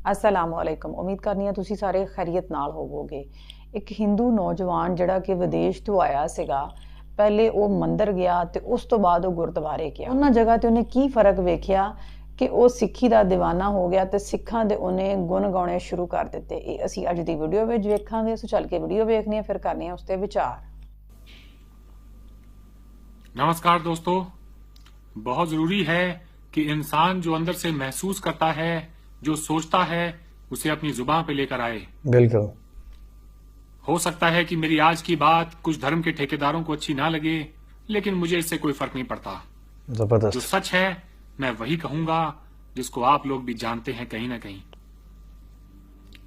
अस्सलामुअलैकुम। उम्मीद करनी है तुसी सारे खैरियत नाल होवोगे। एक हिंदू नौजवान जिहड़ा कि विदेश तो आया सीगा, पहले वो मंदिर गया ते उस तो बाद वो गुरुद्वारे गया। उन्हां जगह ते उन्हें की फर्क वेखिया कि वो सिੱਖੀ ਦਾ दीवाना हो गया ते सिੱਖਾਂ ਦੇ ਉਹਨੇ ਗੁਣ ਗਾਉਣੇ शुरू कर ਦਿੱਤੇ। ਇਹ ਅਸੀਂ ਅੱਜ ਦੀ ਵੀਡੀਓ ਵਿੱਚ ਵੇਖਾਂਗੇ। ਸੋ ਚੱਲ ਕੇ ਵੀਡੀਓ ਵੇਖਨੀ ਹੈ, ਫਿਰ ਕਰਨੀ ਹੈ ਉਸ ਤੇ ਵਿਚਾਰ। नमस्कार दोस्तों, बहुत जरूरी है कि इंसान जो अंदर से महसूस करता है, जो सोचता है, उसे अपनी जुबान पे लेकर आए। बिल्कुल। हो सकता है कि मेरी आज की बात कुछ धर्म के ठेकेदारों को अच्छी ना लगे, लेकिन मुझे इससे कोई फर्क नहीं पड़ता। जबरदस्त। जो सच है मैं वही कहूंगा, जिसको आप लोग भी जानते हैं कहीं ना कहीं।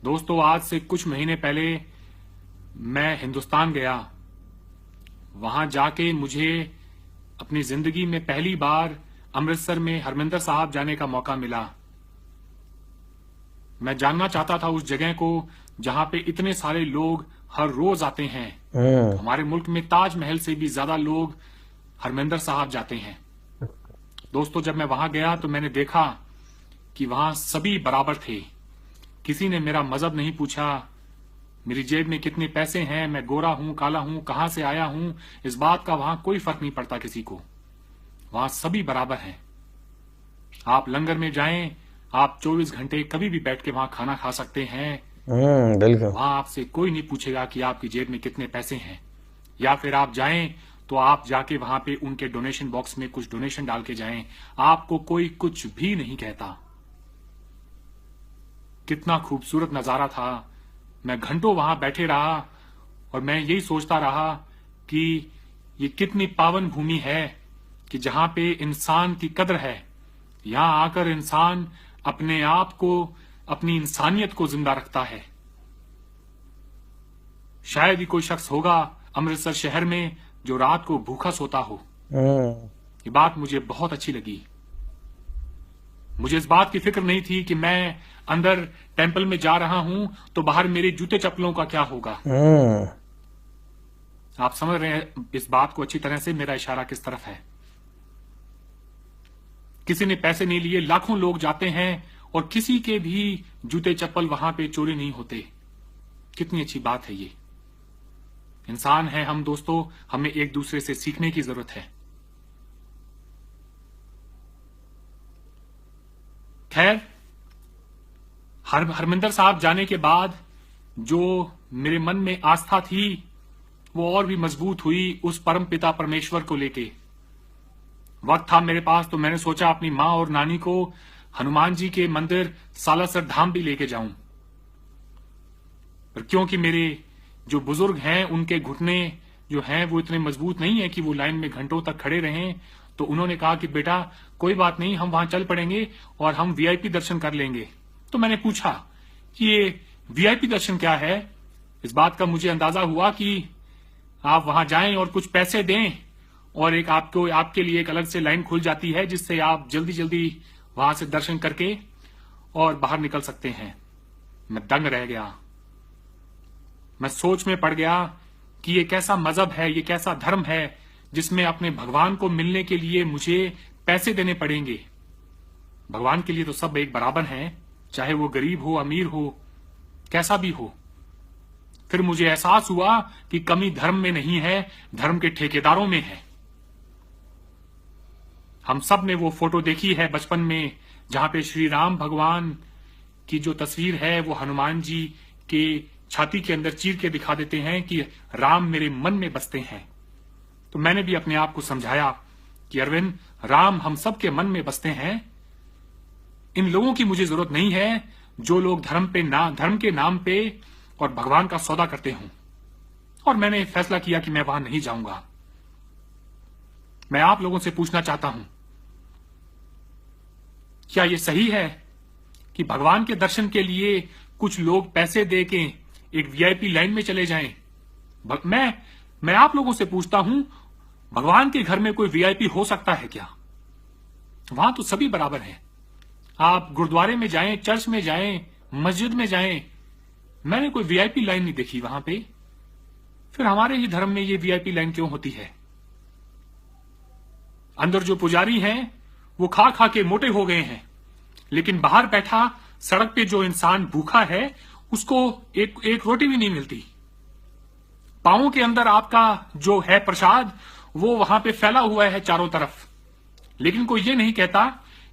दोस्तों, आज से कुछ महीने पहले मैं हिंदुस्तान गया। वहां जाके मुझे अपनी जिंदगी में पहली बार अमृतसर में हरमिंदर साहब जाने का मौका मिला। मैं जानना चाहता था उस जगह को जहां पे इतने सारे लोग हर रोज आते हैं। हमारे मुल्क में ताजमहल से भी ज्यादा लोग हरमिंदर साहब जाते हैं। दोस्तों, जब मैं वहां गया तो मैंने देखा कि वहां सभी बराबर थे। किसी ने मेरा मजहब नहीं पूछा, मेरी जेब में कितने पैसे हैं, मैं गोरा हूं, काला हूं, कहां से आया हूं, इस बात का वहां कोई फर्क नहीं पड़ता किसी को। वहां सभी बराबर हैं। आप लंगर में जाएं, आप 24 घंटे कभी भी बैठ के वहां खाना खा सकते हैं। बिल्कुल। वहां आपसे कोई नहीं पूछेगा कि आपकी जेब में कितने पैसे हैं। या फिर आप जाएं तो आप जाके वहां पे उनके डोनेशन बॉक्स में कुछ डोनेशन डाल के जाएं, आपको कोई कुछ भी नहीं कहता। कितना खूबसूरत नजारा था। मैं घंटों वहां बैठे रहा और मैं यही सोचता रहा कि ये कितनी पावन भूमि है कि जहां पे इंसान की कद्र है। यहां आकर इंसान अपने आप को, अपनी इंसानियत को जिंदा रखता है। शायद ही कोई शख्स होगा अमृतसर शहर में जो रात को भूखा सोता हो। ये बात मुझे बहुत अच्छी लगी। मुझे इस बात की फिक्र नहीं थी कि मैं अंदर टेंपल में जा रहा हूं तो बाहर मेरे जूते चप्पलों का क्या होगा। आप समझ रहे हैं इस बात को अच्छी तरह से, मेरा इशारा किस तरफ है। किसी ने पैसे नहीं लिए, लाखों लोग जाते हैं और किसी के भी जूते चप्पल वहां पे चोरी नहीं होते। कितनी अच्छी बात है ये। इंसान है हम दोस्तों, हमें एक दूसरे से सीखने की जरूरत है। खैर, हरमिंदर साहब जाने के बाद जो मेरे मन में आस्था थी वो और भी मजबूत हुई उस परम पिता परमेश्वर को लेके। वक्त था मेरे पास तो मैंने सोचा अपनी माँ और नानी को हनुमान जी के मंदिर सालासर धाम भी लेके जाऊं। पर क्योंकि मेरे जो बुजुर्ग हैं उनके घुटने जो हैं वो इतने मजबूत नहीं है कि वो लाइन में घंटों तक खड़े रहें, तो उन्होंने कहा कि बेटा कोई बात नहीं, हम वहां चल पड़ेंगे और हम वीआईपी दर्शन कर लेंगे। तो मैंने पूछा कि ये वीआईपी दर्शन क्या है। इस बात का मुझे अंदाजा हुआ कि आप वहां जाएं और कुछ पैसे दें और एक आपके लिए एक अलग से लाइन खुल जाती है जिससे आप जल्दी जल्दी वहां से दर्शन करके और बाहर निकल सकते हैं। मैं दंग रह गया। मैं सोच में पड़ गया कि ये कैसा मजहब है, ये कैसा धर्म है जिसमें अपने भगवान को मिलने के लिए मुझे पैसे देने पड़ेंगे। भगवान के लिए तो सब एक बराबर हैं, चाहे वो गरीब हो, अमीर हो, कैसा भी हो। फिर मुझे एहसास हुआ कि कमी धर्म में नहीं है, धर्म के ठेकेदारों में है। हम सब ने वो फोटो देखी है बचपन में जहां पे श्री राम भगवान की जो तस्वीर है वो हनुमान जी के छाती के अंदर चीर के दिखा देते हैं कि राम मेरे मन में बसते हैं। तो मैंने भी अपने आप को समझाया कि अरविंद, राम हम सब के मन में बसते हैं। इन लोगों की मुझे जरूरत नहीं है जो लोग धर्म के नाम पे और भगवान का सौदा करते हों। और मैंने फैसला किया कि मैं वहां नहीं जाऊंगा। मैं आप लोगों से पूछना चाहता हूं, क्या यह सही है कि भगवान के दर्शन के लिए कुछ लोग पैसे दे के एक वीआईपी लाइन में चले जाएं? मैं आप लोगों से पूछता हूं, भगवान के घर में कोई वीआईपी हो सकता है क्या? वहां तो सभी बराबर हैं। आप गुरुद्वारे में जाएं, चर्च में जाएं, मस्जिद में जाएं, मैंने कोई वीआईपी लाइन नहीं देखी वहां पे। फिर हमारे ही धर्म में ये वीआईपी लाइन क्यों होती है? अंदर जो पुजारी हैं वो खा खा के मोटे हो गए हैं, लेकिन बाहर बैठा सड़क पे जो इंसान भूखा है उसको एक रोटी भी नहीं मिलती। पांवों के अंदर आपका जो है प्रसाद वो वहां पे फैला हुआ है चारों तरफ, लेकिन कोई ये नहीं कहता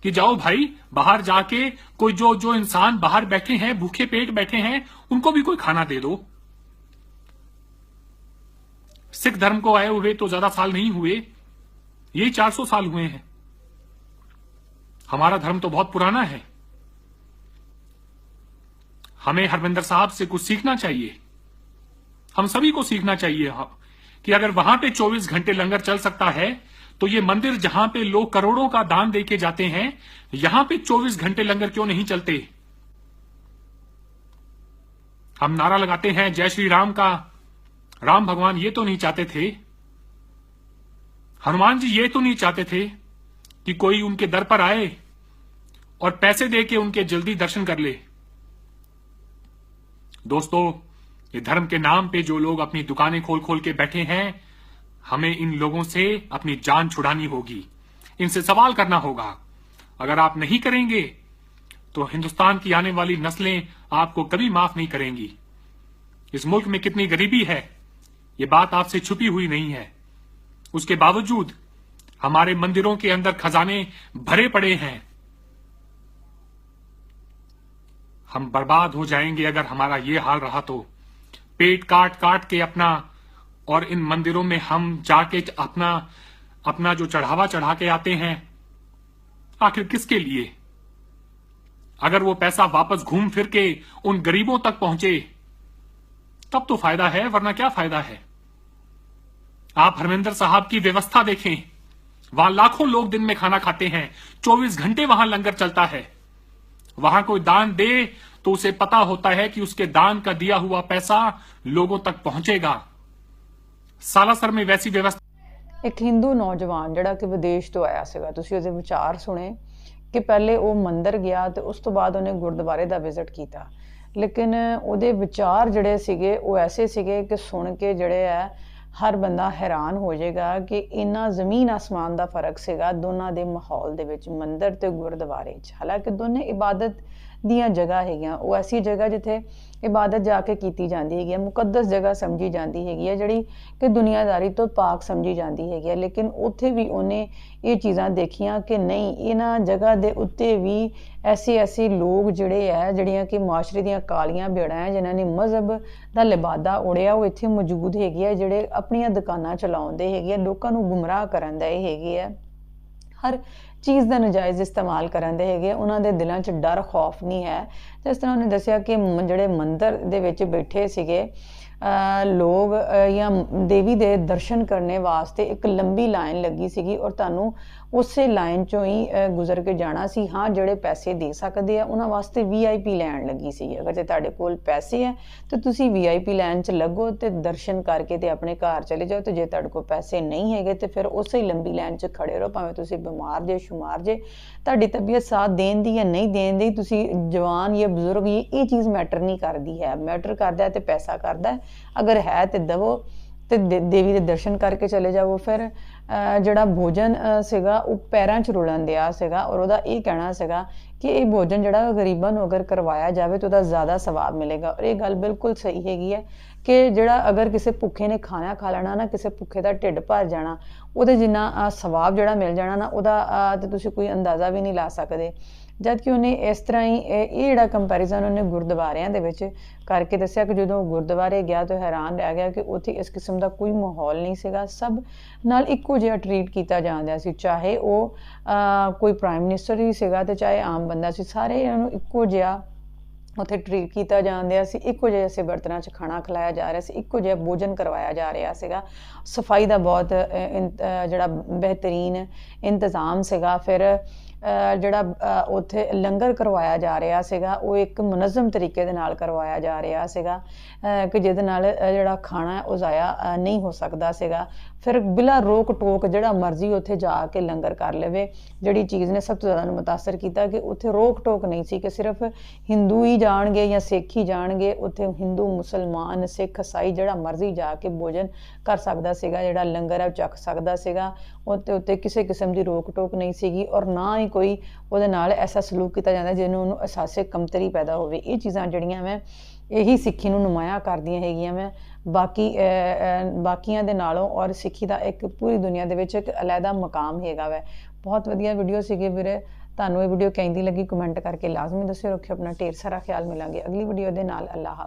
कि जाओ भाई बाहर जाके कोई जो इंसान बाहर बैठे हैं, भूखे पेट बैठे हैं, उनको भी कोई खाना दे दो। सिख धर्म को आए हुए तो ज्यादा साल नहीं हुए, यही 400 साल हुए हैं। हमारा धर्म तो बहुत पुराना है। हमें हरविंदर साहब से कुछ सीखना चाहिए, हम सभी को सीखना चाहिए कि अगर वहां पे 24 घंटे लंगर चल सकता है तो ये मंदिर जहां पे लोग करोड़ों का दान देके जाते हैं, यहां पे 24 घंटे लंगर क्यों नहीं चलते। हम नारा लगाते हैं जय श्री राम का, राम भगवान ये तो नहीं चाहते थे, हनुमान जी ये तो नहीं चाहते थे कि कोई उनके दर पर आए और पैसे देके उनके जल्दी दर्शन कर ले। दोस्तों, ये धर्म के नाम पे जो लोग अपनी दुकानें खोल खोल के बैठे हैं, हमें इन लोगों से अपनी जान छुड़ानी होगी, इनसे सवाल करना होगा। अगर आप नहीं करेंगे तो हिंदुस्तान की आने वाली नस्लें आपको कभी माफ नहीं करेंगी। इस मुल्क में कितनी गरीबी है ये बात आपसे छुपी हुई नहीं है, उसके बावजूद हमारे मंदिरों के अंदर खजाने भरे पड़े हैं। हम बर्बाद हो जाएंगे अगर हमारा ये हाल रहा तो। पेट काट काट के अपना, और इन मंदिरों में हम जाके अपना जो चढ़ावा चढ़ा के आते हैं, आखिर किसके लिए? अगर वो पैसा वापस घूम फिर के उन गरीबों तक पहुंचे तब तो फायदा है, वरना क्या फायदा है। आप हरविंदर साहब की व्यवस्था देखें, वहां लाखों लोग दिन में खाना खाते हैं, 24 घंटे वहां लंगर चलता है। वहां कोई दान दे तो उसे पता होता है कि उसके दान का दिया हुआ पैसा लोगों तक पहुंचेगा। सालासर में वैसी व्यवस्था। ਇੱਕ ਹਿੰਦੂ ਨੌਜਵਾਨ ਜਿਹੜਾ ਕਿ ਵਿਦੇਸ਼ ਤੋਂ ਆਇਆ ਸੀਗਾ, ਤੁਸੀਂ ਉਹਦੇ ਵਿਚਾਰ ਸੁਣੇ ਕਿ ਪਹਿਲੇ ਉਹ ਮੰਦਿਰ ਗਿਆ ਤੇ ਉਸ ਤੋਂ ਬਾਅਦ ਉਹਨੇ ਗੁਰਦੁਆਰੇ ਦਾ ਵਿਜ਼ਿਟ ਕੀਤਾ, ਲੇਕਿਨ ਉਹਦੇ ਵਿਚਾਰ ਜਿਹੜੇ ਸੀਗੇ ਉਹ ਐਸੇ ਸੀਗੇ ਕਿ ਸੁਣ ਕੇ ਜਿਹੜੇ ਹੈ ਹਰ ਬੰਦਾ ਹੈਰਾਨ ਹੋ ਜਾਏਗਾ ਕਿ ਇੰਨਾ ਜ਼ਮੀਨ ਆਸਮਾਨ ਦਾ ਫਰਕ ਸੀਗਾ ਦੋਨਾਂ ਦੇ ਮਾਹੌਲ ਦੇ ਵਿੱਚ, ਮੰਦਿਰ ਤੇ ਗੁਰਦੁਆਰੇ 'ਚ। ਹਾਲਾਂਕਿ ਦੋਨੇ ਇਬਾਦਤ ਦੀਆਂ ਜਗ੍ਹਾ ਹੈਗੀਆਂ, ਉਹ ਐਸੀ ਜਗ੍ਹਾ ਜਿੱਥੇ ਇਬਾਦਤ ਜਾ ਕੇ ਕੀਤੀ ਜਾਂਦੀ ਹੈਗੀ ਹੈ, ਮੁਕੱਦਸ ਜਗ੍ਹਾ ਸਮਝੀ ਜਾਂਦੀ ਹੈਗੀ ਹੈ, ਜਿਹੜੀ ਕਿ ਦੁਨੀਆਦਾਰੀ ਤੋਂ ਪਾਕ ਸਮਝੀ ਜਾਂਦੀ ਹੈਗੀ ਹੈ। ਲੇਕਿਨ ਉੱਥੇ ਵੀ ਉਹਨੇ ਇਹ ਚੀਜ਼ਾਂ ਦੇਖੀਆਂ ਕਿ ਨਹੀਂ, ਇਹਨਾਂ ਜਗ੍ਹਾ ਦੇ ਉੱਤੇ ਵੀ ਐਸੇ ਲੋਕ ਜਿਹੜੇ ਹੈ, ਜਿਹੜੀਆਂ ਕਿ ਮਾਸ਼ਰੇ ਦੀਆਂ ਕਾਲੀਆਂ ਬੇੜਾਂ ਹੈ, ਜਿਨ੍ਹਾਂ ਨੇ ਮਜ਼ਹਬ ਦਾ ਲਿਬਾਦਾ ਉੜਿਆ, ਉਹ ਇੱਥੇ ਮੌਜੂਦ ਹੈਗੇ ਆ, ਜਿਹੜੇ ਆਪਣੀਆਂ ਦੁਕਾਨਾਂ ਚਲਾਉਂਦੇ ਹੈਗੇ ਆ, ਲੋਕਾਂ ਨੂੰ ਗੁੰਮਰਾਹ ਕਰਨ ਦਾ ਇਹ ਹੈਗੇ ਆ, ਹਰ ਚੀਜ਼ ਦਾ ਨਜਾਇਜ਼ ਇਸਤੇਮਾਲ ਕਰਨ ਦੇ ਹੈਗੇ। ਉਹਨਾਂ ਦੇ ਦਿਲਾਂ 'ਚ ਡਰ ਖੌਫ ਨਹੀਂ ਹੈ। ਜਿਸ ਤਰ੍ਹਾਂ ਉਹਨੇ ਦੱਸਿਆ ਕਿ ਜਿਹੜੇ ਮੰਦਿਰ ਦੇ ਵਿੱਚ ਬੈਠੇ ਸੀਗੇ ਲੋਕ ਜਾਂ ਦੇਵੀ ਦੇ ਦਰਸ਼ਨ ਕਰਨੇ ਵਾਸਤੇ ਇੱਕ ਲੰਬੀ ਲਾਈਨ ਲੱਗੀ ਸੀਗੀ, ਔਰ ਤੁਹਾਨੂੰ ਉਸੇ ਲਾਈਨ 'ਚੋਂ ਹੀ ਗੁਜ਼ਰ ਕੇ ਜਾਣਾ ਸੀ। ਹਾਂ, ਜਿਹੜੇ ਪੈਸੇ ਦੇ ਸਕਦੇ ਆ ਉਹਨਾਂ ਵਾਸਤੇ VIP ਲਾਈਨ ਲੱਗੀ ਸੀ। ਅਗਰ ਜੇ ਤੁਹਾਡੇ ਕੋਲ ਪੈਸੇ ਹੈ ਤਾਂ ਤੁਸੀਂ VIP ਲਾਈਨ 'ਚ ਲੱਗੋ ਤੇ ਦਰਸ਼ਨ ਕਰਕੇ ਤੇ ਆਪਣੇ ਘਰ ਚਲੇ ਜਾਓ, ਤੇ ਜੇ ਤੁਹਾਡੇ ਕੋਲ ਪੈਸੇ ਨਹੀਂ ਹੈਗੇ ਤੇ ਫਿਰ ਉਸੇ ਲੰਬੀ ਲਾਈਨ 'ਚ ਖੜੇ ਰਹੋ, ਭਾਵੇਂ ਤੁਸੀਂ ਬਿਮਾਰ ਜੇ ਸ਼ੁਮਾਰ ਜੇ, ਤੁਹਾਡੀ ਤਬੀਅਤ ਸਾਥ ਦੇਣ ਦੀ ਜਾਂ ਨਹੀਂ ਦੇਣ ਦੀ, ਤੁਸੀਂ ਜਵਾਨ ਜਾਂ ਬਜ਼ੁਰਗ, ਇਹ ਚੀਜ਼ ਮੈਟਰ ਨਹੀਂ ਕਰਦੀ ਹੈ। ਮੈਟਰ ਕਰਦਾ ਤੇ ਪੈਸਾ ਕਰਦਾ। ਅਗਰ ਹੈ ਤੇ ਦਵੋ ਤੇ ਦੇਵੀ ਦੇ ਦਰਸ਼ਨ ਕਰਕੇ ਚਲੇ ਜਾਵੋ। ਫਿਰ ਜਿਹੜਾ ਭੋਜਨ ਸੀਗਾ ਉਹ ਪੈਰਾਂ 'ਚ ਰੁਲਣ ਦਿਆ ਸੀਗਾ, ਔਰ ਉਹਦਾ ਇਹ ਕਹਿਣਾ ਸੀਗਾ ਕਿ ਇਹ ਭੋਜਨ ਜਿਹੜਾ ਗਰੀਬਾਂ ਨੂੰ ਅਗਰ ਕਰਵਾਇਆ ਜਾਵੇ ਤਾਂ ਉਹਦਾ ਜ਼ਿਆਦਾ ਸਵਾਬ ਮਿਲੇਗਾ। ਔਰ ਇਹ ਗੱਲ ਬਿਲਕੁਲ ਸਹੀ ਹੈਗੀ ਹੈ ਕਿ ਜਿਹੜਾ ਅਗਰ ਕਿਸੇ ਭੁੱਖੇ ਨੇ ਖਾਣਾ ਖਾ ਲੈਣਾ ਨਾ, ਕਿਸੇ ਭੁੱਖੇ ਦਾ ਢਿੱਡ ਭਰ ਜਾਣਾ, ਉਹਦੇ ਜਿੰਨਾ ਸਵਾਬ ਜਿਹੜਾ ਮਿਲ ਜਾਣਾ ਨਾ, ਉਹਦਾ ਤੇ ਤੁਸੀਂ ਕੋਈ ਅੰਦਾਜ਼ਾ ਵੀ ਨਹੀਂ ਲਾ ਸਕਦੇ। ਜਦ ਕਿ ਉਹਨੇ ਇਸ ਤਰ੍ਹਾਂ ਹੀ ਇਹ ਜਿਹੜਾ ਕੰਪੈਰੀਜ਼ਨ ਉਹਨੇ ਗੁਰਦੁਆਰਿਆਂ ਦੇ ਵਿੱਚ ਕਰਕੇ ਦੱਸਿਆ ਕਿ ਜਦੋਂ ਗੁਰਦੁਆਰੇ ਗਿਆ ਤਾਂ ਹੈਰਾਨ ਰਹਿ ਗਿਆ ਕਿ ਉੱਥੇ ਇਸ ਕਿਸਮ ਦਾ ਕੋਈ ਮਾਹੌਲ ਨਹੀਂ ਸੀਗਾ। ਸਭ ਨਾਲ ਇੱਕੋ ਜਿਹਾ ਟਰੀਟ ਕੀਤਾ ਜਾਂਦਾ ਸੀ, ਚਾਹੇ ਉਹ ਕੋਈ ਪ੍ਰਾਈਮ ਮਿਨਿਸਟਰ ਹੀ ਸੀਗਾ ਤੇ ਚਾਹੇ ਆਮ ਬੰਦਾ ਸੀ, ਸਾਰੇ ਇਹਨਾਂ ਨੂੰ ਇੱਕੋ ਜਿਹਾ ਉੱਥੇ ਟਰੀਟ ਕੀਤਾ ਜਾਂਦਾ ਸੀ। ਇੱਕੋ ਜਿਹੇ ਸੇ ਬਰਤਨਾਂ 'ਚ ਖਾਣਾ ਖਿਲਾਇਆ ਜਾ ਰਿਹਾ ਸੀ, ਇੱਕੋ ਜਿਹਾ ਭੋਜਨ ਕਰਵਾਇਆ ਜਾ ਰਿਹਾ ਸੀਗਾ। ਸਫਾਈ ਦਾ ਬਹੁਤ ਜਿਹੜਾ ਬਿਹਤਰੀਨ ਇੰਤਜ਼ਾਮ ਸੀਗਾ। ਫਿਰ ਜਿਹੜਾ ਉੱਥੇ ਲੰਗਰ ਕਰਵਾਇਆ ਜਾ ਰਿਹਾ ਸੀਗਾ ਉਹ ਇੱਕ ਮੁਨਜ਼ਮ ਤਰੀਕੇ ਦੇ ਨਾਲ ਕਰਵਾਇਆ ਜਾ ਰਿਹਾ ਸੀਗਾ ਕਿ ਜਿਹਦੇ ਨਾਲ ਜਿਹੜਾ ਖਾਣਾ ਉਹ ਜ਼ਾਇਆ ਨਹੀਂ ਹੋ ਸਕਦਾ ਸੀਗਾ। ਫਿਰ ਬਿਲਾ ਰੋਕ ਟੋਕ ਜਿਹੜਾ ਮਰਜ਼ੀ ਉੱਥੇ ਜਾ ਕੇ ਲੰਗਰ ਕਰ ਲਵੇ। ਜਿਹੜੀ ਚੀਜ਼ ਨੇ ਸਭ ਤੋਂ ਜ਼ਿਆਦਾ ਨੂੰ ਮੁਤਾਸਰ ਕੀਤਾ ਕਿ ਉੱਥੇ ਰੋਕ ਟੋਕ ਨਹੀਂ ਸੀ ਕਿ ਸਿਰਫ ਹਿੰਦੂ ਹੀ ਜਾਣਗੇ ਜਾਂ ਸਿੱਖ ਹੀ ਜਾਣਗੇ। ਉੱਥੇ ਹਿੰਦੂ, ਮੁਸਲਮਾਨ, ਸਿੱਖ, ਈਸਾਈ ਜਿਹੜਾ ਮਰਜ਼ੀ ਜਾ ਕੇ ਭੋਜਨ ਕਰ ਸਕਦਾ ਸੀਗਾ, ਜਿਹੜਾ ਲੰਗਰ ਹੈ ਉਹ ਚੱਕ ਸਕਦਾ ਸੀਗਾ। ਉਹਦੇ ਉੱਤੇ ਕਿਸੇ ਕਿਸਮ ਦੀ ਰੋਕ ਟੋਕ ਨਹੀਂ ਸੀਗੀ, ਔਰ ਨਾ ਹੀ ਕੋਈ ਉਹਦੇ ਨਾਲ ਐਸਾ ਸਲੂਕ ਕੀਤਾ ਜਾਂਦਾ ਜਿਹਨੂੰ ਉਹਨੂੰ ਅਹਿਸਾਸੇ ਕਮਤਰੀ ਪੈਦਾ ਹੋਵੇ। ਇਹ ਚੀਜ਼ਾਂ ਜਿਹੜੀਆਂ ਮੈਂ ਇਹੀ ਸਿੱਖੀ ਨੂੰ ਨੁਮਾਇਆਂ ਕਰਦੀਆਂ ਹੈਗੀਆਂ ਮੈਂ ਬਾਕੀਆਂ ਦੇ ਨਾਲੋਂ, ਔਰ ਸਿੱਖੀ ਦਾ ਇੱਕ ਪੂਰੀ ਦੁਨੀਆ ਦੇ ਵਿੱਚ ਇੱਕ ਅਲੱਗਾ ਮਕਾਮ ਹੈਗਾ ਵੈ। ਬਹੁਤ ਵਧੀਆ ਵੀਡੀਓ ਸੀਗੇ ਵੀਰੇ। ਤੁਹਾਨੂੰ ਇਹ ਵੀਡੀਓ ਕਿੰਦੀ ਲੱਗੀ ਕਮੈਂਟ ਕਰਕੇ ਲਾਜ਼ਮੀ ਦੱਸਿਓ। ਰੱਖਿਓ ਆਪਣਾ ਢੇਰ ਸਾਰਾ ਖਿਆਲ। ਮਿਲਾਂਗੇ ਅਗਲੀ ਵੀਡੀਓ ਦੇ ਨਾਲ। ਅੱਲਾਹ ਹਾਫਿਜ਼।